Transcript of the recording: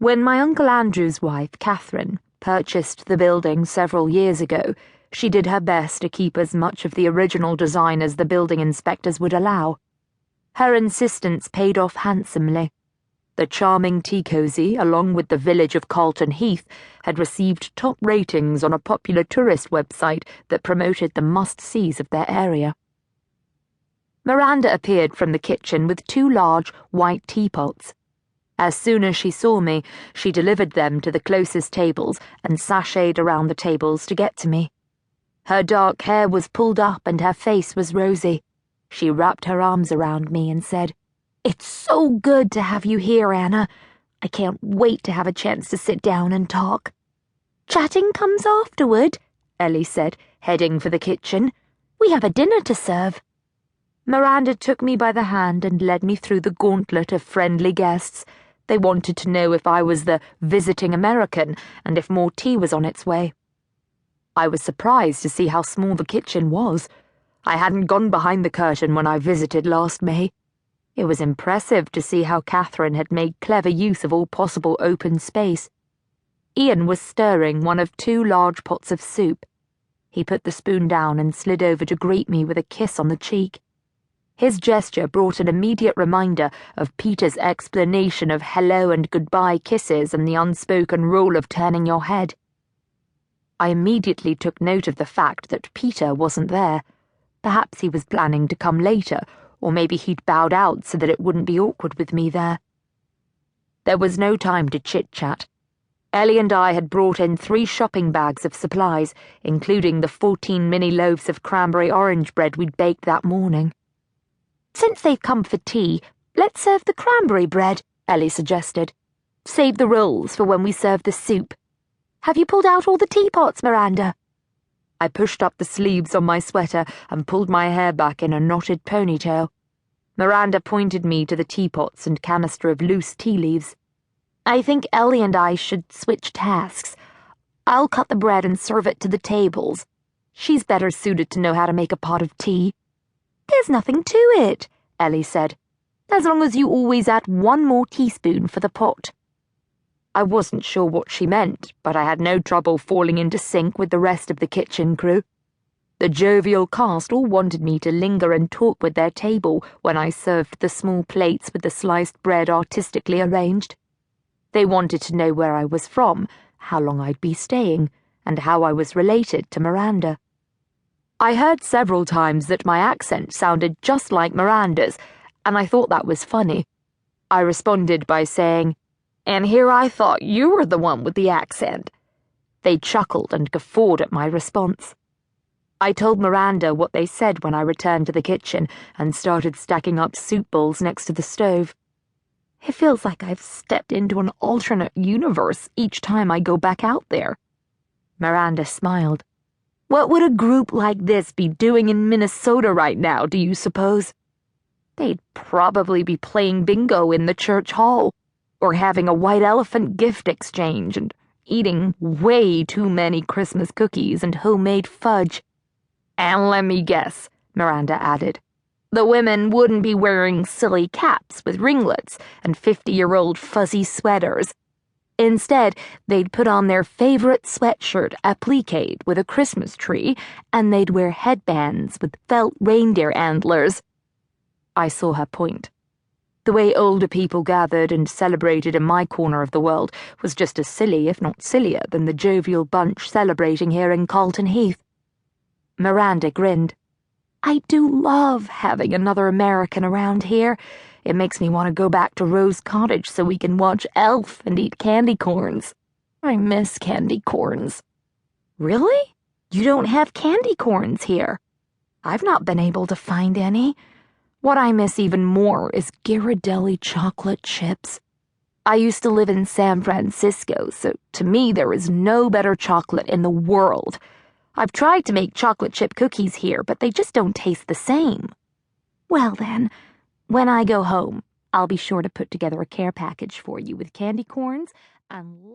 When my Uncle Andrew's wife, Catherine, purchased the building several years ago, she did her best to keep as much of the original design as the building inspectors would allow. Her insistence paid off handsomely. The charming tea cosy, along with the village of Carlton Heath, had received top ratings on a popular tourist website that promoted the must-sees of their area. Miranda appeared from the kitchen with 2 large, white teapots. As soon as she saw me, she delivered them to the closest tables and sashayed around the tables to get to me. Her dark hair was pulled up and her face was rosy. She wrapped her arms around me and said, "It's so good to have you here, Anna. I can't wait to have a chance to sit down and talk." "Chatting comes afterward," Ellie said, heading for the kitchen. "We have a dinner to serve." Miranda took me by the hand and led me through the gauntlet of friendly guests. They wanted to know if I was the visiting American and if more tea was on its way. I was surprised to see how small the kitchen was. I hadn't gone behind the curtain when I visited last May. It was impressive to see how Catherine had made clever use of all possible open space. Ian was stirring one of 2 large pots of soup. He put the spoon down and slid over to greet me with a kiss on the cheek. His gesture brought an immediate reminder of Peter's explanation of hello and goodbye kisses and the unspoken rule of turning your head. I immediately took note of the fact that Peter wasn't there. Perhaps he was planning to come later, or maybe he'd bowed out so that it wouldn't be awkward with me there. There was no time to chit-chat. Ellie and I had brought in 3 shopping bags of supplies, including the 14 mini loaves of cranberry orange bread we'd baked that morning. "Since they've come for tea, let's serve the cranberry bread," Ellie suggested. "Save the rolls for when we serve the soup. Have you pulled out all the teapots, Miranda?" I pushed up the sleeves on my sweater and pulled my hair back in a knotted ponytail. Miranda pointed me to the teapots and canister of loose tea leaves. "I think Ellie and I should switch tasks. I'll cut the bread and serve it to the tables. She's better suited to know how to make a pot of tea." "There's nothing to it," Ellie said, "as long as you always add 1 more teaspoon for the pot." I wasn't sure what she meant, but I had no trouble falling into sync with the rest of the kitchen crew. The jovial cast all wanted me to linger and talk with their table when I served the small plates with the sliced bread artistically arranged. They wanted to know where I was from, how long I'd be staying, and how I was related to Miranda. I heard several times that my accent sounded just like Miranda's, and I thought that was funny. I responded by saying, "And here I thought you were the one with the accent." They chuckled and guffawed at my response. I told Miranda what they said when I returned to the kitchen and started stacking up soup bowls next to the stove. "It feels like I've stepped into an alternate universe each time I go back out there." Miranda smiled. "What would a group like this be doing in Minnesota right now, do you suppose? They'd probably be playing bingo in the church hall, or having a white elephant gift exchange and eating way too many Christmas cookies and homemade fudge. And let me guess," Miranda added, "the women wouldn't be wearing silly caps with ringlets and 50-year-old fuzzy sweaters. Instead, they'd put on their favorite sweatshirt appliqued with a Christmas tree, and they'd wear headbands with felt reindeer antlers." I saw her point. The way older people gathered and celebrated in my corner of the world was just as silly, if not sillier, than the jovial bunch celebrating here in Carlton Heath. Miranda grinned. "I do love having another American around here. It makes me want to go back to Rose Cottage so we can watch Elf and eat candy corns. I miss candy corns." "Really? You don't have candy corns here?" "I've not been able to find any. What I miss even more is Ghirardelli chocolate chips. I used to live in San Francisco, so to me there is no better chocolate in the world. I've tried to make chocolate chip cookies here, but they just don't taste the same." "Well then, when I go home, I'll be sure to put together a care package for you with candy corns and